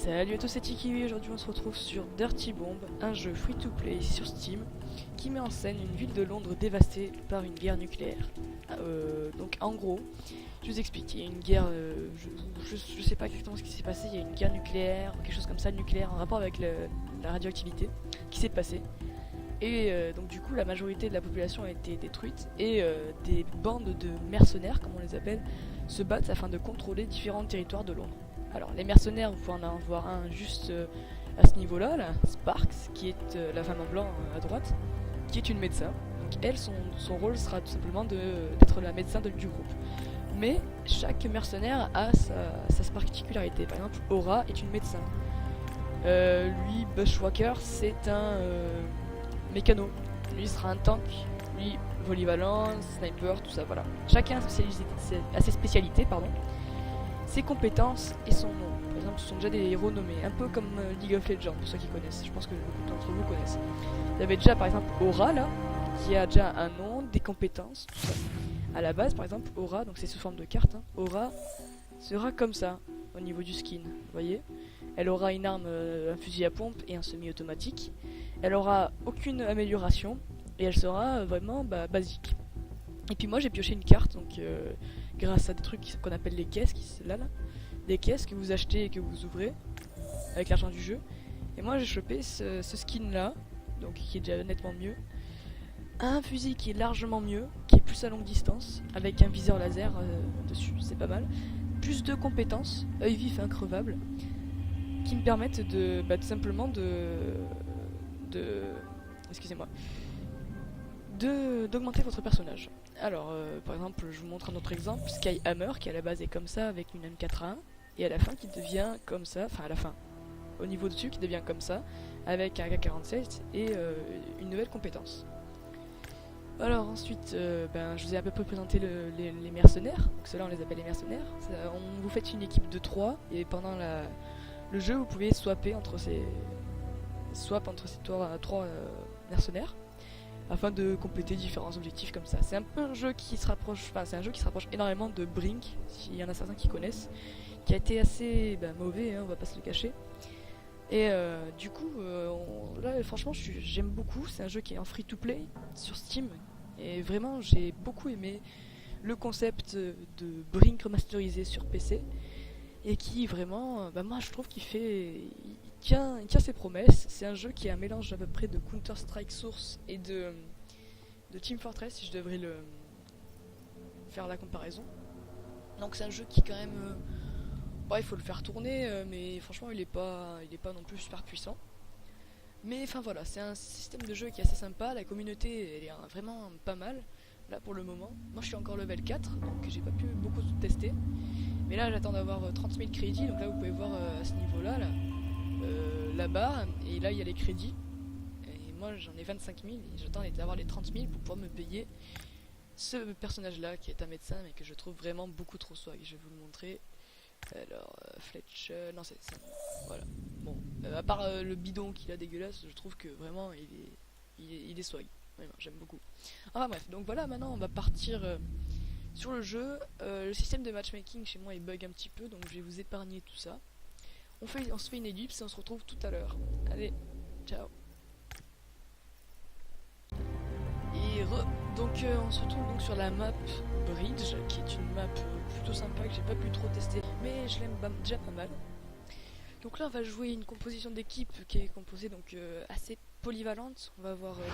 Salut à tous, c'est Tiki. Aujourd'hui on se retrouve sur Dirty Bomb, un jeu free-to-play sur Steam qui met en scène une ville de Londres dévastée par une guerre nucléaire. Donc en gros, je vous explique, il y a une guerre, je sais pas exactement ce qui s'est passé, il y a une guerre nucléaire, quelque chose comme ça, nucléaire, en rapport avec la radioactivité qui s'est passée. Et donc du coup la majorité de la population a été détruite et des bandes de mercenaires, comme on les appelle, se battent afin de contrôler différents territoires de Londres. Alors les mercenaires, vous pouvez en voir un juste à ce niveau-là, là, Sparks, qui est la femme en blanc à droite, qui est une médecin. Donc elle, son rôle sera tout simplement d'être la médecin du groupe. Mais chaque mercenaire a sa particularité. Par exemple, Aura est une médecin. Lui, Bushwhacker, c'est un mécano. Lui sera un tank. Lui, polyvalent, sniper, tout ça, voilà. Chacun a ses spécialités, pardon. Ses compétences et son nom. Par exemple, ce sont déjà des héros nommés, un peu comme League of Legends, pour ceux qui connaissent. Je pense que beaucoup d'entre vous connaissent. Vous avez déjà, par exemple, Aura, là, qui a déjà un nom, des compétences, tout ça. À la base, par exemple, Aura, donc c'est sous forme de carte, hein, Aura sera comme ça, au niveau du skin, vous voyez. Elle aura une arme, un fusil à pompe et un semi-automatique. Elle aura aucune amélioration, et elle sera vraiment basique. Et puis moi, j'ai pioché une carte, donc... grâce à des trucs qu'on appelle les caisses, des caisses que vous achetez et que vous ouvrez avec l'argent du jeu. Et moi j'ai chopé ce skin là, donc qui est déjà nettement mieux. Un fusil qui est largement mieux, qui est plus à longue distance, avec un viseur laser dessus, c'est pas mal. Plus de compétences, œil vif et increvable, qui me permettent de tout simplement excusez-moi, d'augmenter votre personnage. Alors, par exemple, je vous montre un autre exemple, Skyhammer, qui à la base est comme ça, avec une M4A1, et à la fin qui devient comme ça, enfin à la fin, au niveau dessus, qui devient comme ça, avec un AK-47 et une nouvelle compétence. Alors ensuite, je vous ai à peu près présenté les mercenaires, donc ceux-là on les appelle les mercenaires. Vous faites une équipe de 3, et pendant le jeu, vous pouvez swapper entre ces trois mercenaires, afin de compléter différents objectifs comme ça. C'est un peu un jeu qui se rapproche, énormément de Brink, s'il y en a certains qui connaissent, qui a été assez mauvais, hein, on va pas se le cacher. Et du coup, là franchement j'aime beaucoup, c'est un jeu qui est en free to play sur Steam, et vraiment j'ai beaucoup aimé le concept de Brink remasterisé sur PC, et qui vraiment, moi je trouve qu'il tient ses promesses. C'est un jeu qui est un mélange à peu près de Counter-Strike Source et de Team Fortress, si je devrais faire la comparaison. Donc c'est un jeu qui quand même, il faut le faire tourner, mais franchement il est pas non plus super puissant. Mais enfin voilà, c'est un système de jeu qui est assez sympa, la communauté elle est vraiment pas mal, là pour le moment. Moi je suis encore level 4, donc j'ai pas pu beaucoup tester. Mais là j'attends d'avoir 30 000 crédits, donc là vous pouvez voir à ce niveau-là, là-bas, et là il y a les crédits. Et moi j'en ai 25 000, et j'attends d'avoir les 30 000 pour pouvoir me payer ce personnage-là qui est un médecin, mais que je trouve vraiment beaucoup trop swag. Je vais vous le montrer. Alors, Fletch, non c'est ça. Voilà. Bon, à part le bidon qu'il a dégueulasse, je trouve que vraiment il est swag. Vraiment, j'aime beaucoup. Enfin bref, donc voilà, maintenant on va partir sur le jeu. Le système de matchmaking chez moi il bug un petit peu, donc je vais vous épargner tout ça. On se fait une ellipse et on se retrouve tout à l'heure. Allez, ciao. Et donc on se retrouve donc sur la map Bridge, qui est une map plutôt sympa que j'ai pas pu trop tester, mais je l'aime déjà pas mal. Donc là on va jouer une composition d'équipe qui est composée donc assez polyvalente. On va avoir déjà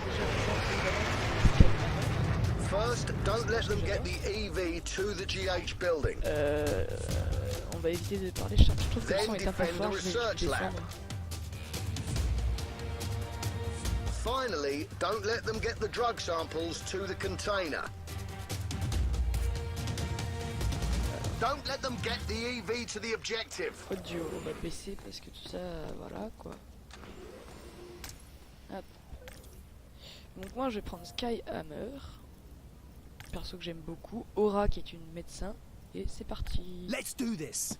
First, don't let them get the EV to the GH building. On va éviter de parler, je trouve que le son est un peu fort, je vais descendre. Finally, don't let them get the drug samples to the container. Don't let them get the EV to the objective. Audio, on va baisser parce que tout ça, voilà quoi. Hop. Donc moi je vais prendre Skyhammer, perso que j'aime beaucoup, Aura qui est une médecin, et c'est parti. Let's do this.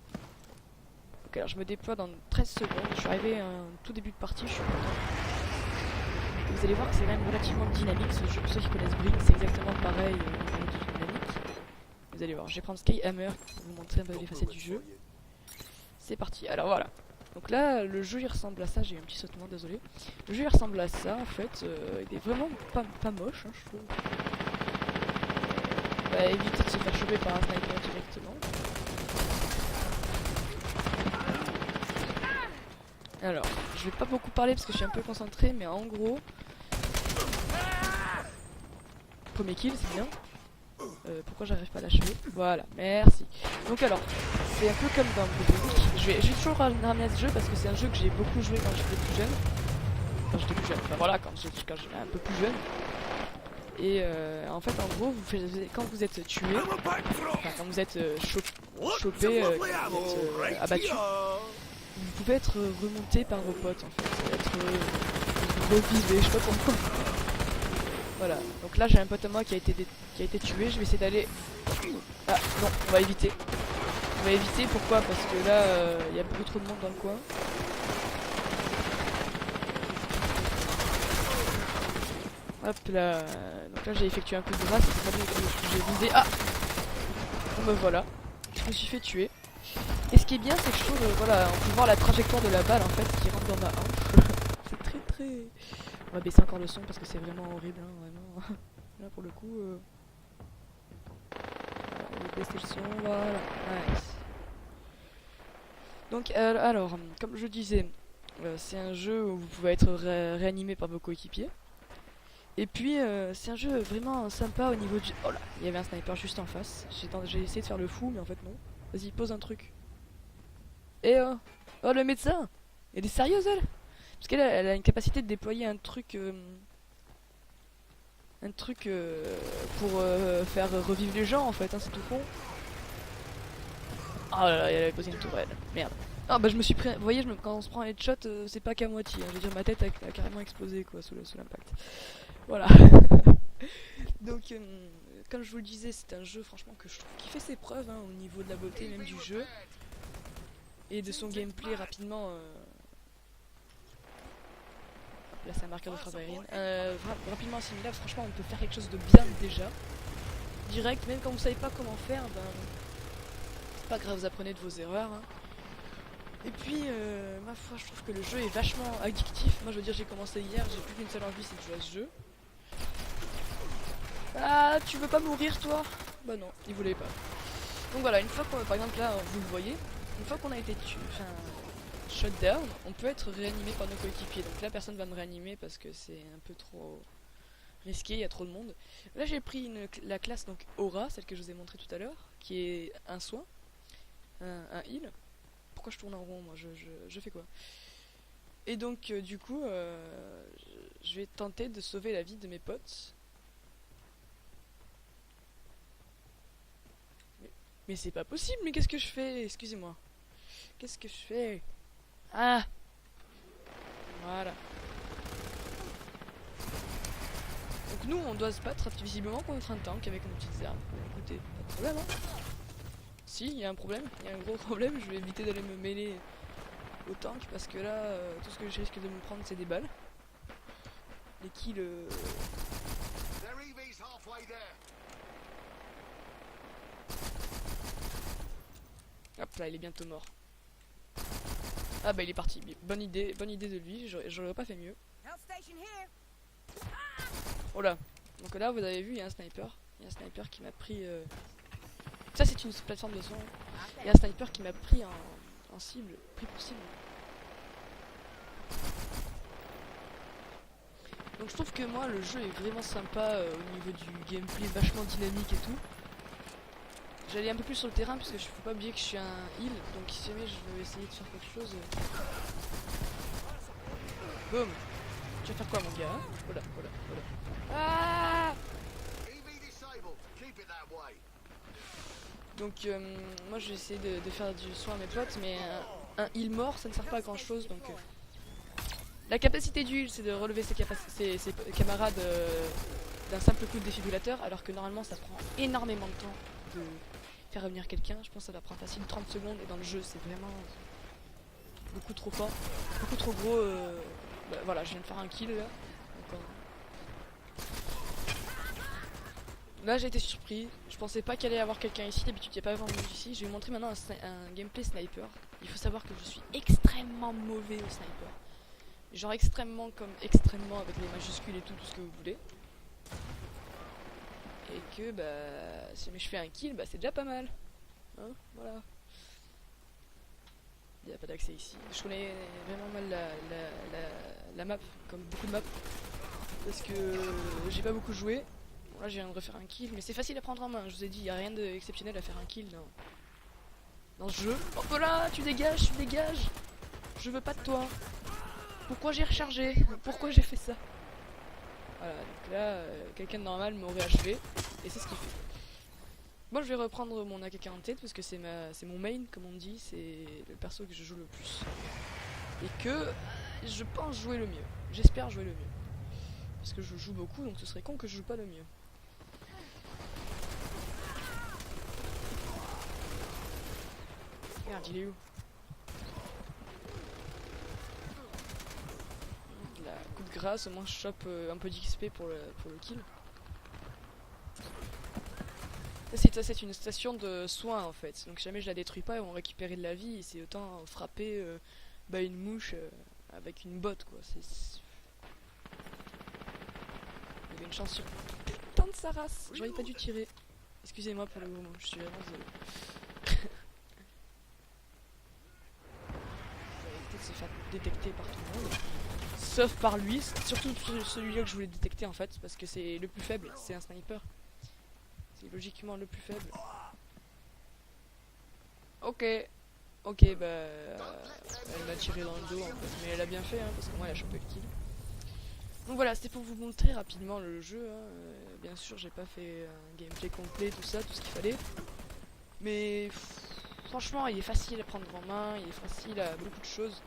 Ok, alors je me déploie dans 13 secondes, je suis arrivé à un tout début de partie, je suis content. Vous allez voir que c'est quand même relativement dynamique ce jeu, pour ceux qui connaissent Brink, c'est exactement pareil au niveau du dynamique. Vous allez voir, je vais prendre Skyhammer pour vous montrer un peu les facettes du jeu. C'est parti, alors voilà. Donc là, le jeu il ressemble à ça, j'ai eu un petit sautement, désolé. Le jeu il ressemble à ça en fait, il est vraiment pas moche, hein, je trouve. Bah, éviter de se faire choper par un sniper directement. Alors, je vais pas beaucoup parler parce que je suis un peu concentré, mais en gros... Premier kill, c'est bien. Pourquoi j'arrive pas à l'achever? Voilà, merci. Donc alors, c'est un peu comme dans Bloodhound. Je vais toujours ramener à ce jeu parce que c'est un jeu que j'ai beaucoup joué quand j'étais plus jeune. Quand j'étais plus jeune, enfin voilà, quand j'étais un peu plus jeune. Et en fait, en gros, quand vous êtes tué, enfin quand vous êtes chopé, quand vous êtes abattu, vous pouvez être remonté par vos potes en fait. Être revivé, je sais pas pourquoi. Voilà, donc là j'ai un pote à moi qui a été tué, je vais essayer d'aller... Ah non, on va éviter. On va éviter, pourquoi? Parce que là, il y a beaucoup trop de monde dans le coin. Hop là, donc là j'ai effectué un coup de grâce, c'est pas bien que j'ai visé. Ah bon ben voilà, je me suis fait tuer. Et ce qui est bien, c'est que je trouve, voilà, on peut voir la trajectoire de la balle en fait qui rentre dans ma hanche. C'est très... On va baisser encore le son parce que c'est vraiment horrible, hein, vraiment. Là pour le coup... On va baisser le son, voilà, nice. Donc alors, comme je disais, c'est un jeu où vous pouvez être réanimé par vos coéquipiers. Et puis c'est un jeu vraiment sympa au niveau du... Oh là, il y avait un sniper juste en face. J'ai essayé de faire le fou, mais en fait non. Vas-y, pose un truc. Et oh le médecin, elle est sérieuse elle? Parce qu'elle elle a une capacité de déployer un truc pour faire revivre les gens en fait, hein, c'est tout con. Oh là là, elle avait posé une tourelle, merde. Ah bah je me suis pris, vous voyez, quand on se prend un headshot, c'est pas qu'à moitié, hein. Je veux dire, ma tête a carrément explosé quoi sous l'impact. Voilà. Donc comme je vous le disais, c'est un jeu franchement que je trouve qui fait ses preuves, hein, au niveau de la beauté même du jeu. Et de son gameplay rapidement. Là c'est un marqueur de frappe aérienne. Rapidement assimilable, franchement on peut faire quelque chose de bien déjà. Direct, même quand vous savez pas comment faire, ben c'est pas grave, vous apprenez de vos erreurs. Hein. Et puis ma foi, je trouve que le jeu est vachement addictif. Moi je veux dire, j'ai commencé hier, j'ai plus qu'une seule envie, c'est de jouer à ce jeu. Ah, tu veux pas mourir toi? Bah non, il voulait pas. Donc voilà, une fois qu'on, par exemple là, vous le voyez, une fois qu'on a été shutdown, on peut être réanimé par nos coéquipiers. Donc là, personne va me réanimer parce que c'est un peu trop risqué, il y a trop de monde. Là, j'ai pris la classe donc Aura, celle que je vous ai montré tout à l'heure, qui est un soin, un heal. Pourquoi je tourne en rond, moi je fais quoi? Et donc, du coup, je vais tenter de sauver la vie de mes potes. Mais c'est pas possible, mais qu'est-ce que je fais? Excusez-moi. Qu'est-ce que je fais? Ah! Voilà. Donc nous, on doit se battre visiblement contre un tank avec nos petites armes. Écoutez, pas de problème, hein? Si, il y a un problème, il y a un gros problème. Je vais éviter d'aller me mêler au tank parce que là, tout ce que je risque de me prendre, c'est des balles. Les kills... Hop là, il est bientôt mort. Ah bah il est parti. Bonne idée de lui, j'aurais pas fait mieux. Oh là. Donc là vous avez vu, il y a un sniper. Il y a un sniper qui m'a pris... Ça c'est une plateforme de son. Il y a un sniper qui m'a pris en cible. Pris pour cible. Donc je trouve que moi le jeu est vraiment sympa au niveau du gameplay, vachement dynamique et tout. J'allais un peu plus sur le terrain parce que je faut pas oublier que je suis un heal, donc si jamais je veux essayer de faire quelque chose. Boum. Tu vas faire quoi mon gars? Voilà. Ah. Donc moi je vais essayer de faire du soin à mes potes, mais un heal mort ça ne sert pas à grand chose, donc la capacité du heal c'est de relever ses camarades d'un simple coup de défibrillateur, alors que normalement ça prend énormément de temps de faire revenir quelqu'un. Je pense que ça va prendre facile 30 secondes, et dans le jeu c'est vraiment beaucoup trop fort, beaucoup trop gros. Bah, voilà, je viens de faire un kill là. Là j'ai été surpris, je pensais pas qu'il allait y avoir quelqu'un ici, d'habitude il n'y a pas vraiment de monde ici. Je vais vous montrer maintenant un gameplay sniper. Il faut savoir que je suis extrêmement mauvais au sniper. Genre extrêmement comme extrêmement avec les majuscules et tout ce que vous voulez. Et que bah si je fais un kill, bah c'est déjà pas mal. Hein, voilà. Il n'y a pas d'accès ici. Je connais vraiment mal la map, comme beaucoup de maps. Parce que j'ai pas beaucoup joué. Bon, là j'ai viens de refaire un kill, mais c'est facile à prendre en main. Je vous ai dit, il n'y a rien d'exceptionnel à faire un kill dans ce jeu. Oh voilà, tu dégages, tu dégages. Je veux pas de toi. Pourquoi j'ai rechargé? Pourquoi j'ai fait ça? Voilà, donc là, quelqu'un de normal m'aurait achevé. Et c'est ce qu'il fait. Moi je vais reprendre mon AK-47 parce que c'est mon main, comme on dit. C'est le perso que je joue le plus. Et que je pense jouer le mieux. J'espère jouer le mieux. Parce que je joue beaucoup, donc ce serait con que je joue pas le mieux. Merde, il est où? La coup de grâce, au moins je chope un peu d'XP pour le kill. Ça c'est une station de soins en fait. Donc si jamais je la détruis pas, ils vont récupérer de la vie et c'est autant frapper une mouche avec une botte quoi. Il y avait une chance sur putain de sa race. J'aurais pas dû tirer. Excusez-moi pour le moment, je suis vraiment désolé. Éviter de se faire détecter par tout le monde. Sauf par lui, surtout celui-là que je voulais détecter en fait, parce que c'est le plus faible, c'est un sniper. C'est logiquement le plus faible. Ok, bah elle m'a tiré dans le dos en fait, mais elle a bien fait hein, parce que moi elle a chopé le kill. Donc voilà, c'était pour vous montrer rapidement le jeu. Hein. Bien sûr, j'ai pas fait un gameplay complet, tout ça, tout ce qu'il fallait. Mais franchement, il est facile à prendre en main, il est facile à beaucoup de choses.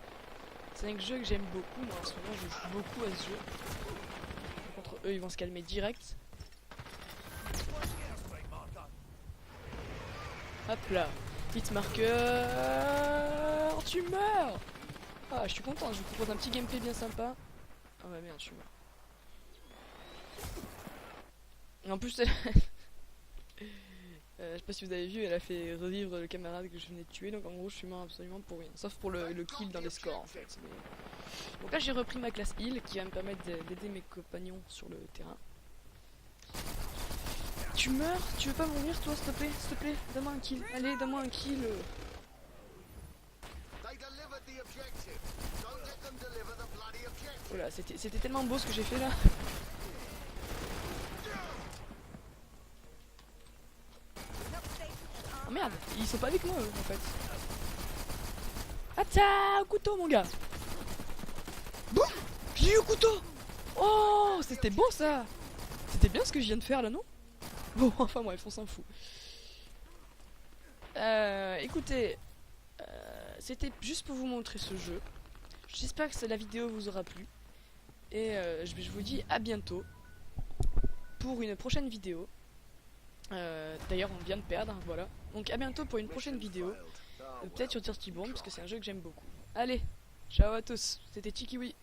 C'est un jeu que j'aime beaucoup, moi en ce moment je joue beaucoup à ce jeu. Contre eux, ils vont se calmer direct. Hop là, hit marqueur, tu meurs. Ah, je suis content, je vous propose un petit gameplay bien sympa. Ah ouais merde, je suis mort. Et en plus, je sais pas si vous avez vu, elle a fait revivre le camarade que je venais de tuer, donc en gros je suis mort absolument pour rien, sauf pour le kill dans les scores en fait. Mais... Donc là j'ai repris ma classe heal qui va me permettre d'aider mes compagnons sur le terrain. Tu meurs? Tu veux pas mourir toi s'il te plaît, donne-moi un kill, allez donne-moi un kill. Voilà, c'était tellement beau ce que j'ai fait là. Oh merde, ils sont pas avec moi eux, en fait. Ah tiens, couteau mon gars. Boum, j'ai eu au couteau. Oh, c'était beau ça. C'était bien ce que je viens de faire là, non? Bon, enfin bref, on s'en fout. Écoutez, c'était juste pour vous montrer ce jeu. J'espère que la vidéo vous aura plu. Et je vous dis à bientôt pour une prochaine vidéo. D'ailleurs on vient de perdre, hein, voilà. Donc à bientôt pour une prochaine vidéo. Peut-être sur Dirty Bomb parce que c'est un jeu que j'aime beaucoup. Allez, ciao à tous, c'était Chikiwi.